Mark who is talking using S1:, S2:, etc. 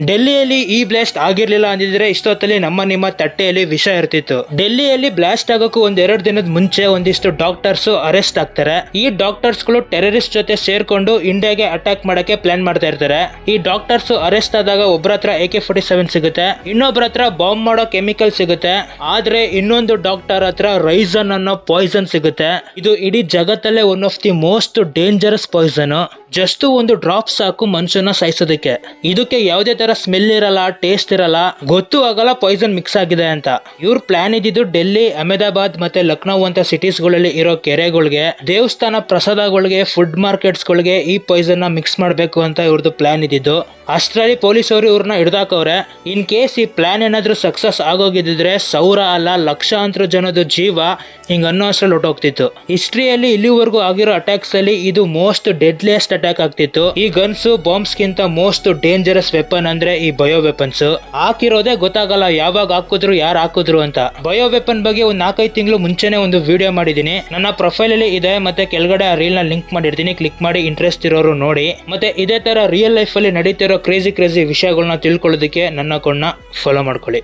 S1: ಡೆಲ್ಲಿಯಲ್ಲಿ ಈ ಬ್ಲಾಸ್ಟ್ ಆಗಿರ್ಲಿಲ್ಲ ಅಂದಿದ್ರೆ ಇಷ್ಟೊತ್ತಲ್ಲಿ ನಿಮ್ಮ ತಟ್ಟೆಯಲ್ಲಿ ವಿಷ ಇರ್ತಿತ್ತು. ಡೆಲ್ಲಿಯಲ್ಲಿ ಬ್ಲಾಸ್ಟ್ ಆಗೋಕ್ಕೂ ಒಂದೆರಡು ದಿನದ ಮುಂಚೆ ಒಂದಿಷ್ಟು ಡಾಕ್ಟರ್ಸ್ ಅರೆಸ್ಟ್ ಆಗ್ತಾರೆ. ಈ ಡಾಕ್ಟರ್ಸ್ ಗಳು ಟೆರರಿಸ್ಟ್ ಜೊತೆ ಸೇರ್ಕೊಂಡು ಇಂಡಿಯಾಗೆ ಅಟ್ಯಾಕ್ ಮಾಡಕ್ಕೆ ಪ್ಲಾನ್ ಮಾಡ್ತಾ ಇರ್ತಾರೆ. ಈ ಡಾಕ್ಟರ್ಸ್ ಅರೆಸ್ಟ್ ಆದಾಗ ಒಬ್ಬರ ಹತ್ರ AK-47 ಸಿಗುತ್ತೆ, ಇನ್ನೊಬ್ಬರ ಹತ್ರ ಬಾಂಬ್ ಮಾಡೋ ಕೆಮಿಕಲ್ ಸಿಗುತ್ತೆ, ಆದ್ರೆ ಇನ್ನೊಂದು ಡಾಕ್ಟರ್ ಹತ್ರ ರೈಸನ್ ಅನ್ನೋ ಪಾಯ್ಸನ್ ಸಿಗುತ್ತೆ. ಇದು ಇಡೀ ಜಗತ್ತಲ್ಲೇ one of the most dangerous poison. Just ಒಂದು ಡ್ರಾಪ್ ಸಾಕು ಮನುಷ್ಯನ ಸಾಯಿಸೋದಕ್ಕೆ. ಇದಕ್ಕೆ ಯಾವುದೇ ತರ ಸ್ಮೆಲ್ ಇರಲ್ಲ, ಟೇಸ್ಟ್ ಇರಲ್ಲ, ಗೊತ್ತೂ ಆಗಲ್ಲ ಪಾಯ್ಸನ್ ಮಿಕ್ಸ್ ಆಗಿದೆ ಅಂತ. ಇವ್ರ ಪ್ಲಾನ್ ಇದ್ದಿದ್ದು ಡೆಲ್ಲಿ, ಅಹಮದಾಬಾದ್ ಮತ್ತೆ ಲಕ್ನೋ ಅಂತ ಸಿಟೀಸ್ ಗಳಲ್ಲಿ ಇರೋ ಕೆರೆಗಳಿಗೆ, ದೇವಸ್ಥಾನ ಪ್ರಸಾದಗಳಿಗೆ, ಫುಡ್ ಮಾರ್ಕೆಟ್ಸ್ ಗಳಿಗೆ ಈ ಪಾಯ್ಸನ್ ನ ಮಿಕ್ಸ್ ಮಾಡಬೇಕು ಅಂತ ಇವ್ರದ್ದು ಪ್ಲಾನ್ ಇದ್ದಿದ್ದು. ಅಷ್ಟರಲ್ಲಿ ಪೊಲೀಸರು ಇವ್ರನ್ನ ಹಿಡ್ದಾಕವ್ರೆ. ಇನ್ ಕೇಸ್ ಈ ಪ್ಲಾನ್ ಏನಾದ್ರೂ ಸಕ್ಸಸ್ ಆಗೋಗಿದ್ರೆ ಸಾವಿರ ಅಲ್ಲ ಲಕ್ಷಾಂತರ ಜನದ ಜೀವ ಹಿಂಗ ಅನ್ನೋ ಅಷ್ಟ್ರಲ್ಲಿ ಹೊಟ್ಟೋಗ್ತಿತ್ತು. ಹಿಸ್ಟ್ರಿಯಲ್ಲಿ ಇಲ್ಲಿವರೆಗೂ ಆಗಿರೋ ಅಟ್ಯಾಕ್ಸ್ ಅಲ್ಲಿ ಇದು ಮೋಸ್ಟ್ ಡೆಡ್ಲಿಯೆಸ್ಟ್ ಅಟ್ಯಾಕ್ ಆಗ್ತಿತ್ತು. ಈ ಗನ್ಸ್ ಬಾಂಬ್ಸ್ ಗಿಂತ ಮೋಸ್ಟ್ ಡೇಂಜರಸ್ ವೆಪನ್ ಅಂದ್ರೆ ಈ ಬಯೋ ವೆಪನ್ಸ್. ಹಾಕಿರೋದೇ ಗೊತ್ತಾಗಲ್ಲ ಯಾವಾಗ ಹಾಕಿದ್ರು, ಯಾರು ಹಾಕಿದ್ರು ಅಂತ. ಬಯೋ ವೆಪನ್ ಬಗ್ಗೆ ಒಂದು 4-5 ತಿಂಗಳು ಮುಂಚೆನೆ ಒಂದು ವಿಡಿಯೋ ಮಾಡಿದೀನಿ, ನನ್ನ ಪ್ರೊಫೈಲ್ ಅಲ್ಲಿ ಇದೆ, ಮತ್ತೆ ಕೆಳಗಡೆ ಆ ರೀಲ್ ನ ಲಿಂಕ್ ಮಾಡಿರ್ತೀನಿ, ಕ್ಲಿಕ್ ಮಾಡಿ ಇಂಟ್ರೆಸ್ಟ್ ಇರೋರು ನೋಡಿ. ಮತ್ತೆ ಇದೇ ತರ ರಿಯಲ್ ಲೈಫ್ ಅಲ್ಲಿ ನಡೀತಿರೋ ಕ್ರೇಜಿ ವಿಷಯಗಳನ್ನ ತಿಳ್ಕೊಳ್ಳೋದಕ್ಕೆ ನನ್ನ ಅಕೌಂಟ್ ನ ಫಾಲೋ ಮಾಡ್ಕೊಳ್ಳಿ.